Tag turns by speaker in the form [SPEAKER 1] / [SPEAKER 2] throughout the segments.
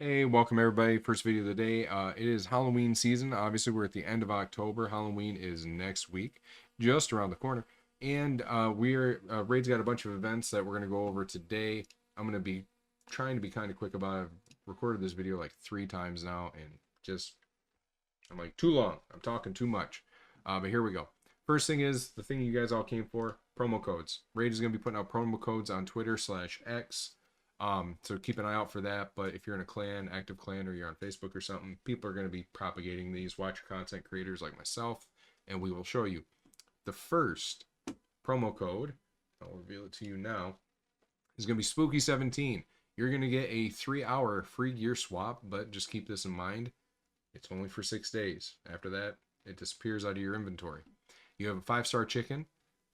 [SPEAKER 1] Hey, welcome everybody. First video of the day. It is Halloween season. Obviously, we're at the end of October. Halloween is next week, just around the corner. And Raid's got a bunch of events that we're going to go over today. I'm going to be trying to be kind of quick about it. I've recorded this video like 3 times now, and I'm like, too long. I'm talking too much. But here we go. First thing is the thing you guys all came for, promo codes. Raid is going to be putting out promo codes on Twitter/X. So keep an eye out for that. But if you're in a clan, active clan, or you're on Facebook or something, people are going to be propagating these. Watch your content creators like myself, and we will show you. The first promo code, I'll reveal it to you now, is going to be Spooky17. You're going to get a 3-hour free gear swap, but just keep this in mind. It's only for 6 days. After that, it disappears out of your inventory. You have a 5-star chicken.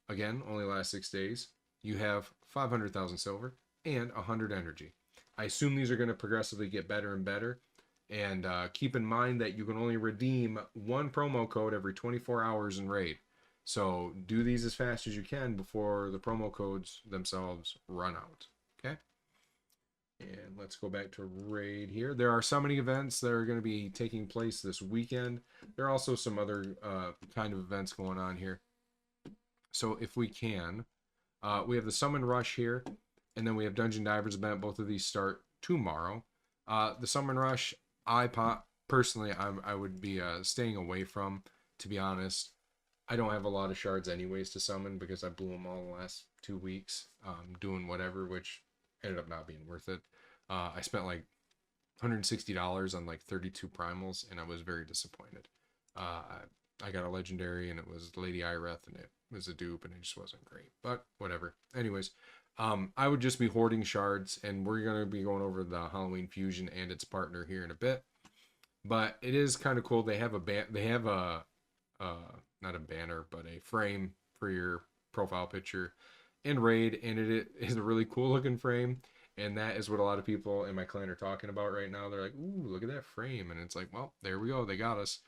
[SPEAKER 1] Again, only lasts 6 days. You have 500,000 silver and 100 energy. I assume these are going to progressively get better and better. And keep in mind that you can only redeem one promo code every 24 hours in Raid. So do these as fast as you can before the promo codes themselves run out. Okay? And let's go back to Raid here. There are summoning events that are going to be taking place this weekend. There are also some other kind of events going on here. So if we can, we have the Summon Rush here. And then we have Dungeon Divers event. Both of these start tomorrow. The Summon Rush, personally, I would be staying away from, to be honest. I don't have a lot of shards anyways to summon because I blew them all the last 2 weeks doing whatever, which ended up not being worth it. I spent like $160 on like 32 primals, and I was very disappointed. I got a legendary, and it was Lady Ireth, and it was a dupe, and it just wasn't great. But whatever. Anyways, I would just be hoarding shards, and we're going to be going over the Halloween Fusion and its partner here in a bit. But it is kind of cool. They have a not a banner, but a frame for your profile picture in Raid, and it is a really cool looking frame. And that is what a lot of people in my clan are talking about right now. They're like, "Ooh, look at that frame!" And it's like, well, there we go. They got us.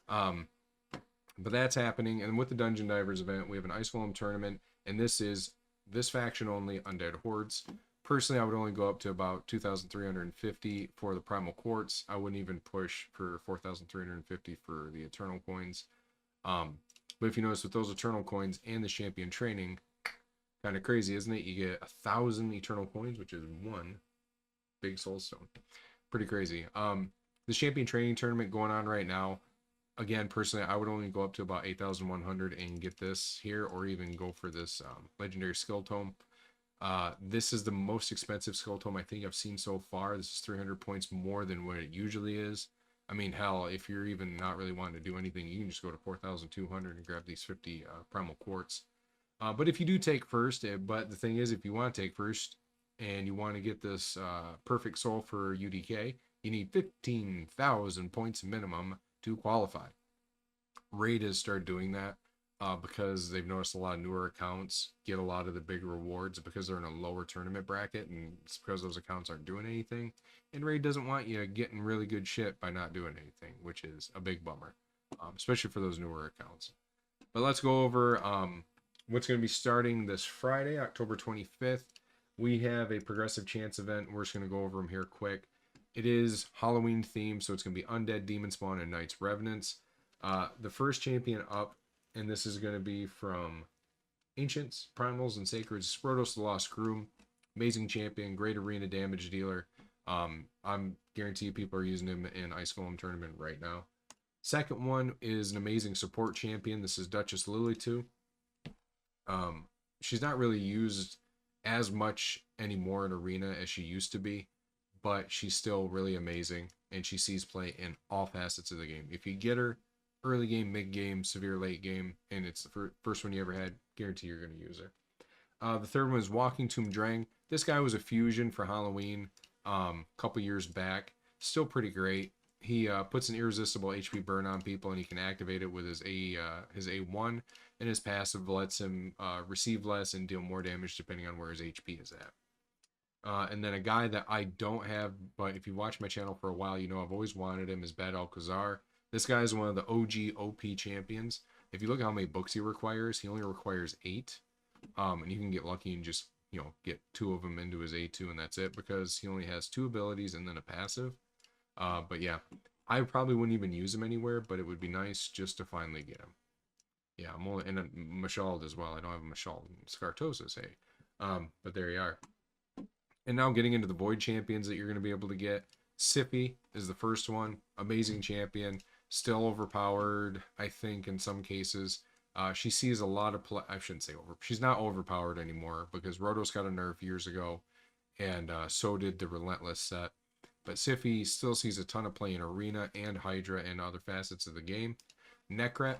[SPEAKER 1] But that's happening. And with the Dungeon Divers event, we have an Ice Golem tournament, and this faction only, Undead Hordes. Personally, I would only go up to about 2,350 for the Primal Quartz. I wouldn't even push for 4,350 for the Eternal Coins. But if you notice, with those Eternal Coins and the Champion Training, kind of crazy, isn't it? You get 1,000 Eternal Coins, which is one big Soul Stone. Pretty crazy. The Champion Training Tournament going on right now. Again, personally, I would only go up to about 8,100 and get this here, or even go for this Legendary Skill Tome. This is the most expensive Skill Tome I think I've seen so far. This is 300 points more than what it usually is. I mean, hell, if you're even not really wanting to do anything, you can just go to 4,200 and grab these 50 Primal Quartz. But if you do take first, but the thing is, if you want to take first and you want to get this Perfect Soul for UDK, you need 15,000 points minimum to qualify. Raid has started doing that because they've noticed a lot of newer accounts get a lot of the big rewards because they're in a lower tournament bracket, and it's because those accounts aren't doing anything. And Raid doesn't want you getting really good shit by not doing anything, which is a big bummer, especially for those newer accounts. But let's go over what's going to be starting this Friday, October 25th. We have a Progressive Chance event. We're just going to go over them here quick. It is Halloween themed, so it's going to be Undead, Demon Spawn, and Knights Revenants. The first champion up, and this is going to be from Ancients, Primals, and Sacreds, Sprotos the Lost Groom. Amazing champion, great arena damage dealer. I'm guarantee people are using him in Ice Golem tournament right now. Second one is an amazing support champion. This is Duchess Lilitu. She's not really used as much anymore in arena as she used to be, but she's still really amazing, and she sees play in all facets of the game. If you get her early game, mid game, severe late game, and it's the first one you ever had, guarantee you're going to use her. The third one is Walking Tomb Drang. This guy was a fusion for Halloween a couple years back. Still pretty great. He puts an irresistible HP burn on people, and he can activate it with his A1, and his passive lets him receive less and deal more damage depending on where his HP is at. And then a guy that I don't have, but if you watch my channel for a while, you know I've always wanted him, is Bad Alcazar. This guy is one of the OG OP champions. If you look at how many books he requires, he only requires 8. And you can get lucky and just, get 2 of them into his A2, and that's it, because he only has 2 abilities and then a passive. But yeah, I probably wouldn't even use him anywhere, but it would be nice just to finally get him. Yeah, I'm only and Mashald as well. I don't have a Mashald and Scartosis, hey. But there you are. And now getting into the Void champions that you're going to be able to get. Sippy is the first one. Amazing champion. Still overpowered, I think, in some cases. She sees a lot of I shouldn't say over. She's not overpowered anymore because Rotos got a nerf years ago, and so did the Relentless set. But Siffy still sees a ton of play in Arena and Hydra and other facets of the game. Nekret,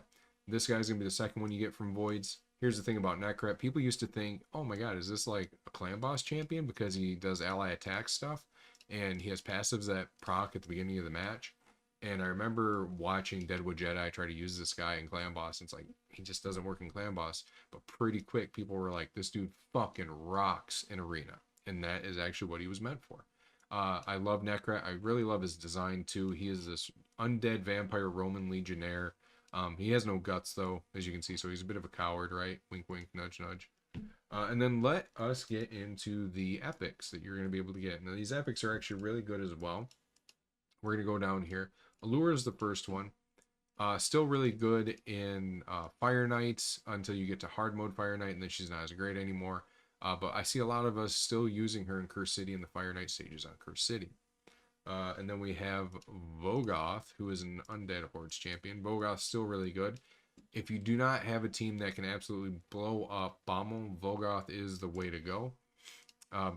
[SPEAKER 1] this guy's going to be the second one you get from Voids. Here's the thing about Nekret. People used to think, oh my god, is this like a clan boss champion because he does ally attack stuff and he has passives that proc at the beginning of the match. And I remember watching Deadwood Jedi try to use this guy in Clan Boss. And it's like, he just doesn't work in Clan Boss. But pretty quick, people were like, this dude fucking rocks in Arena. And that is actually what he was meant for. I love Nekret. I really love his design too. He is this undead vampire Roman legionnaire. He has no guts though, as you can see, so he's a bit of a coward, right? Wink, wink, nudge, nudge. And then let us get into the epics that you're going to be able to get. Now, these epics are actually really good as well. We're going to go down here. Allure is the first one. Still really good in Fire Knights until you get to hard mode Fire Knight, and then she's not as great anymore. But I see a lot of us still using her in Curse City in the Fire Knight stages on Curse City. And then we have Vogoth, who is an Undead Hordes champion. Vogoth's still really good. If you do not have a team that can absolutely blow up Bommel, Vogoth is the way to go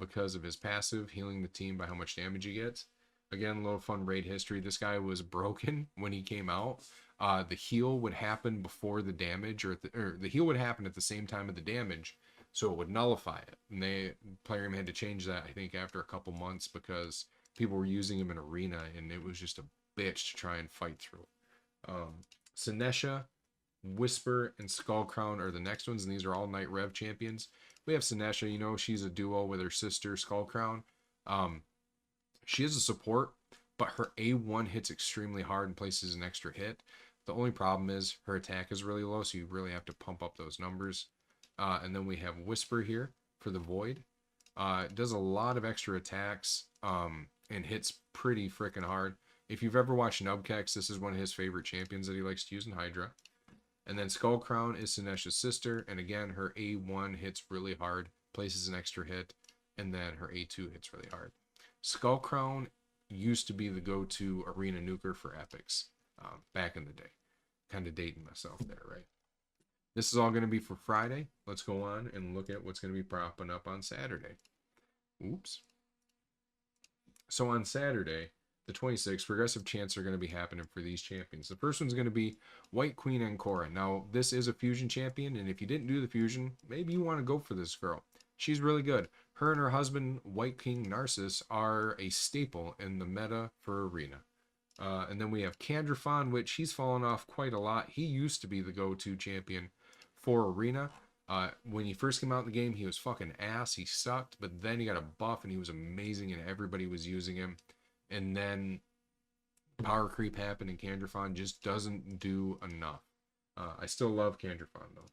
[SPEAKER 1] because of his passive, healing the team by how much damage he gets. Again, a little fun raid history. This guy was broken when he came out. The heal would happen before the damage, or the heal would happen at the same time of the damage, so it would nullify it. And player had to change that, I think, after a couple months because people were using him in Arena, and it was just a bitch to try and fight through. Sinesha, Whisper, and Skullcrown are the next ones, and these are all Night Rev champions. We have Sinesha, you know, she's a duo with her sister, Skullcrown. She is a support, but her A1 hits extremely hard and places an extra hit. The only problem is her attack is really low, so you really have to pump up those numbers. And then we have Whisper here for the Void. It does a lot of extra attacks and hits pretty freaking hard. If you've ever watched Nubkex, this is one of his favorite champions that he likes to use in Hydra. And then Skullcrown is Sinesha's sister, and again, her A1 hits really hard, places an extra hit, and then her A2 hits really hard. Skullcrown used to be the go-to arena nuker for epics back in the day. Kind of dating myself there, right? This is all going to be for Friday. Let's go on and look at what's going to be propping up on Saturday. Oops. So on Saturday, the 26th, progressive chants are going to be happening for these champions. The first one's going to be White Queen Ancora. Now, this is a fusion champion, and if you didn't do the fusion, maybe you want to go for this girl. She's really good. Her and her husband, White King Narcissus, are a staple in the meta for Arena. And then we have Candrafon, which he's fallen off quite a lot. He used to be the go-to champion for Arena. When he first came out in the game, he was fucking ass. He sucked, but then he got a buff and he was amazing and everybody was using him. And then power creep happened and Candrafon just doesn't do enough. I still love Candrafon though.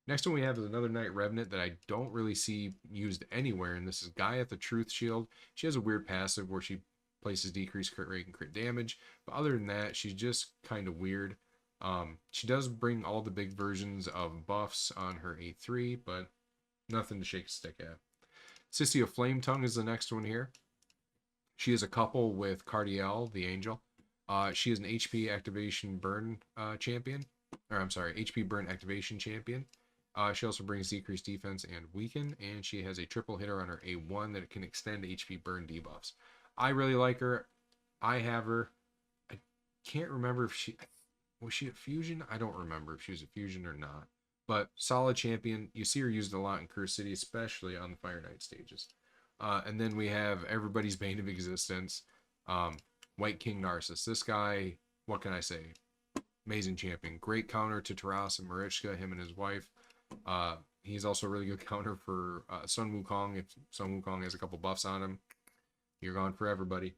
[SPEAKER 1] Next one we have is another Night Revenant that I don't really see used anywhere, and this is Gaia the Truth Shield. She has a weird passive where she places decreased crit rate and crit damage, but other than that, she's just kind of weird. She does bring all the big versions of buffs on her A3, but nothing to shake a stick at. Sissy of Flametongue is the next one here. She is a couple with Cardiel, the Angel. She is an HP activation burn champion. Or I'm sorry, HP burn activation champion. She also brings decreased defense and weaken, and she has a triple hitter on her A1 that can extend HP burn debuffs. I really like her. I have her. I can't remember if was she a fusion? I don't remember if she was a fusion or not. But solid champion. You see her used a lot in Curse City, especially on the Fire Knight stages. And then we have everybody's bane of existence, White King Narcissus. This guy, what can I say? Amazing champion. Great counter to Taras and Marichka, him and his wife. He's also a really good counter for Sun Wukong. If Sun Wukong has a couple buffs on him, you're gone for everybody.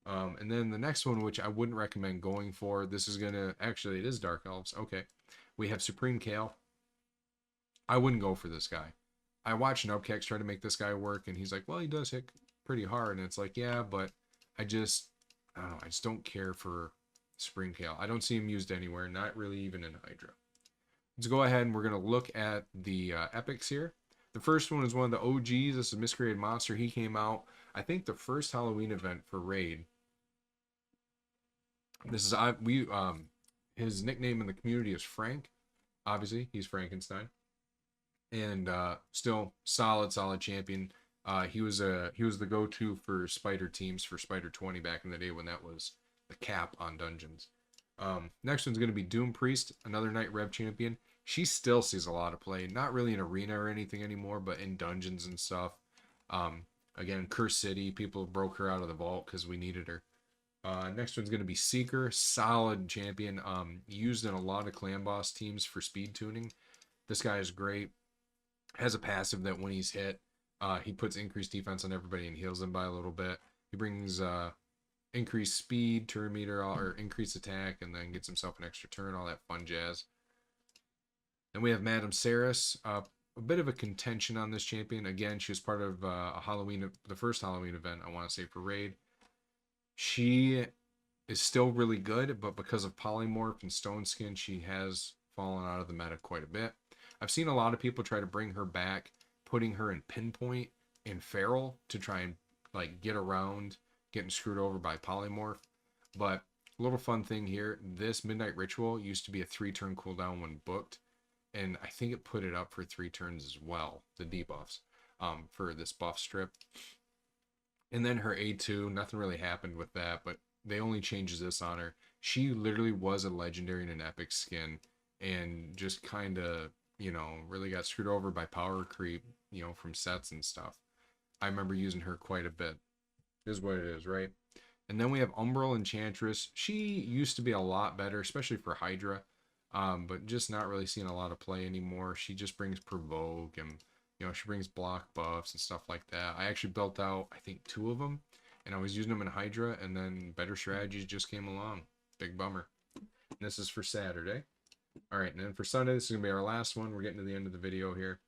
[SPEAKER 1] And then the next one, which I wouldn't recommend going for, this is gonna, actually it is Dark Elves. Okay. We have Supreme Kale. I wouldn't go for this guy. I watched Nubkex try to make this guy work, and he's like, well, he does hit pretty hard. And it's like, yeah, but I just I don't know. I just don't care for Spring Kale. I don't see him used anywhere, not really even in Hydra. Let's go ahead and we're going to look at the epics here. The first one is one of the OGs. This is Miscreated Monster. He came out, I think, the first Halloween event for Raid. This is his nickname in the community is Frank. Obviously, he's Frankenstein, and still solid champion. He was the go-to for Spider teams for Spider 20 back in the day when that was the cap on dungeons. Next one's going to be Doom Priest, another Night Rev champion. She still sees a lot of play, not really in arena or anything anymore, but in dungeons and stuff. Again, Curse City, people broke her out of the vault because we needed her. Next one's going to be Seeker, solid champion, used in a lot of clan boss teams for speed tuning. This guy is great. Has a passive that when he's hit, he puts increased defense on everybody and heals them by a little bit. He brings increased speed, turn meter, or increased attack, and then gets himself an extra turn, all that fun jazz. Then we have Madame Saris, a bit of a contention on this champion. Again, she was part of the first Halloween event, I want to say, for Raid. She is still really good, but because of Polymorph and Stone Skin, she has fallen out of the meta quite a bit. I've seen a lot of people try to bring her back, putting her in Pinpoint and Feral to try and like get around getting screwed over by Polymorph. But a little fun thing here, this Midnight Ritual used to be a 3-turn cooldown when booked, and I think it put it up for 3 turns as well, the debuffs, for this buff strip. And then her A2, nothing really happened with that, but they only changed this on her. She literally was a legendary in an epic skin and just kind of, really got screwed over by power creep, from sets and stuff. I remember using her quite a bit. Is what it is, right? And then we have Umbral Enchantress. She used to be a lot better, especially for Hydra, but just not really seeing a lot of play anymore. She just brings Provoke and she brings block buffs and stuff like that. I actually built out, I think, 2 of them, and I was using them in Hydra, and then better strategies just came along. Big bummer. And this is for Saturday. All right, and then for Sunday, this is going to be our last one. We're getting to the end of the video here.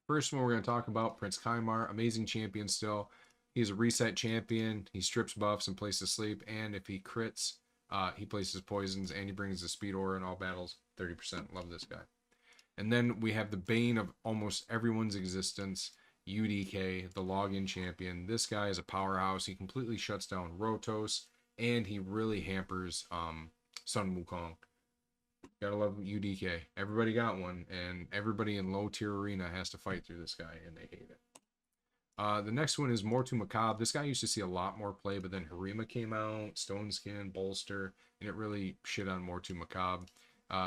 [SPEAKER 1] First one we're going to talk about, Prince Kymar. Amazing champion still. He's a reset champion. He strips buffs and places sleep, and if he crits, he places poisons, and he brings the speed aura in all battles. 30%. Love this guy. And then we have the bane of almost everyone's existence, UDK, the login champion. This guy is a powerhouse. He completely shuts down Rotos, and he really hampers Sun Wukong. Gotta love UDK. Everybody got one, and everybody in low tier arena has to fight through this guy, and they hate it. The next one is Mortu Macabre. This guy used to see a lot more play, but then Harima came out, Stone Skin, Bolster, and it really shit on Mortu Macabre.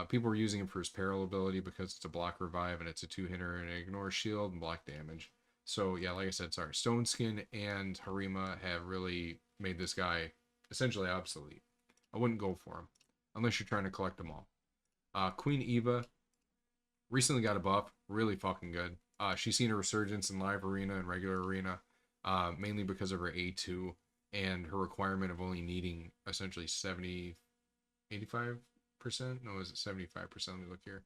[SPEAKER 1] People were using him for his Peril ability because it's a block revive and it's a 2-hitter and it ignores shield and block damage. So yeah, like I said, sorry, Stone Skin and Harima have really made this guy essentially obsolete. I wouldn't go for him unless you're trying to collect them all. Queen Eva recently got a buff, really fucking good. She's seen a resurgence in live arena and regular arena, mainly because of her A2 and her requirement of only needing essentially 85%. No, is it 75%? Let me look here.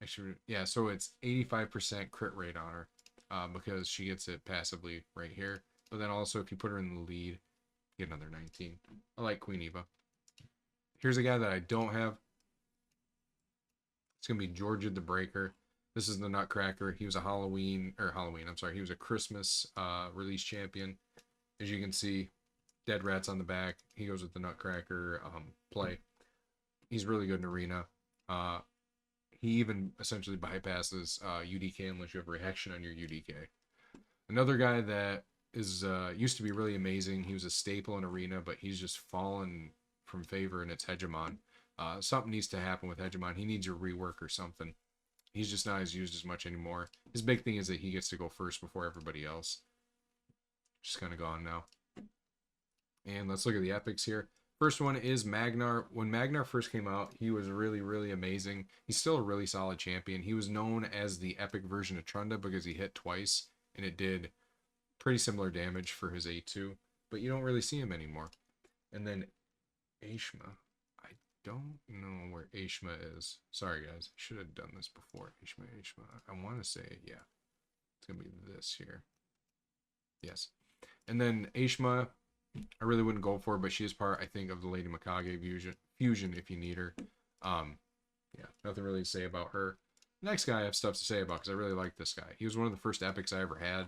[SPEAKER 1] Actually, yeah, so it's 85% crit rate on her because she gets it passively right here. But then also, if you put her in the lead, get another 19. I like Queen Eva. Here's a guy that I don't have. It's going to be Georgia the Breaker. This is the Nutcracker. He was a he was a Christmas release champion. As you can see, dead rats on the back. He goes with the Nutcracker play. He's really good in arena. He even essentially bypasses UDK unless you have reaction on your UDK. Another guy that is used to be really amazing. He was a staple in arena, but he's just fallen from favor, and it's Hegemon. Something needs to happen with Hegemon. He needs a rework or something. He's just not as used as much anymore. His big thing is that he gets to go first before everybody else. Just kind of gone now. And let's look at the epics here. First one is Magnar. When Magnar first came out, he was really, really amazing. He's still a really solid champion. He was known as the epic version of Trunda because he hit twice, and it did pretty similar damage for his A2, but you don't really see him anymore. And then Ashma. I don't know where Ashma is. Sorry, guys. I should have done this before. Ashma. I want to say, yeah. It's going to be this here. Yes. And then Ashma, I really wouldn't go for, but she is part, I think, of the Lady Mikage fusion if you need her. Um, yeah, nothing really to say about her. Next guy I have stuff to say about because I really like this guy. He was one of the first epics I ever had.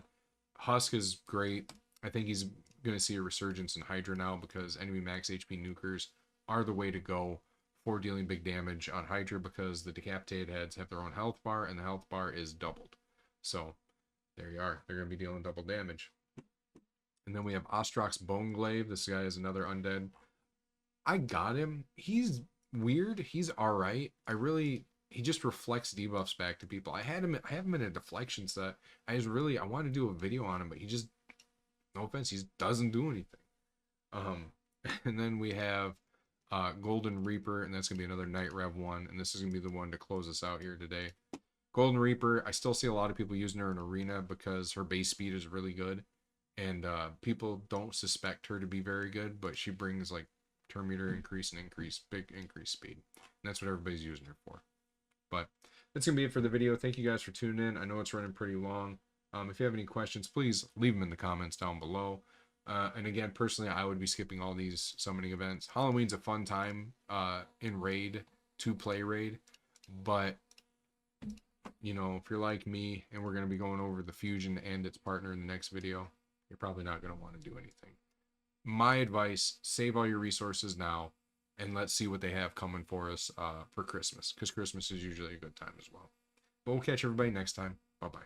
[SPEAKER 1] Husk is great. I think he's going to see a resurgence in Hydra now because enemy max HP nukers are the way to go for dealing big damage on Hydra because the decapitated heads have their own health bar and the health bar is doubled. So there you are. They're going to be dealing double damage. And then we have Ostrox Boneglaive. This guy is another undead. I got him. He's weird. He's alright. He just reflects debuffs back to people. I have him in a deflection set. I want to do a video on him, but he just, no offense, he doesn't do anything. And then we have Golden Reaper, and that's gonna be another Night Rev one, and this is gonna be the one to close us out here today. Golden Reaper, I still see a lot of people using her in arena because her base speed is really good, and people don't suspect her to be very good, but she brings like turn meter increase and big increase speed, and that's what everybody's using her for. But that's gonna be it for the video. Thank you guys for tuning in. I know it's running pretty long. If you have any questions, please leave them in the comments down below. And again, personally, I would be skipping all these summoning events. Halloween's a fun time in raid, to play raid, but you know, if you're like me and we're going to be going over the fusion and its partner in the next video, you're probably not going to want to do anything. My advice, save all your resources now and let's see what they have coming for us for Christmas, because Christmas is usually a good time as well. But we'll catch everybody next time. Bye-bye.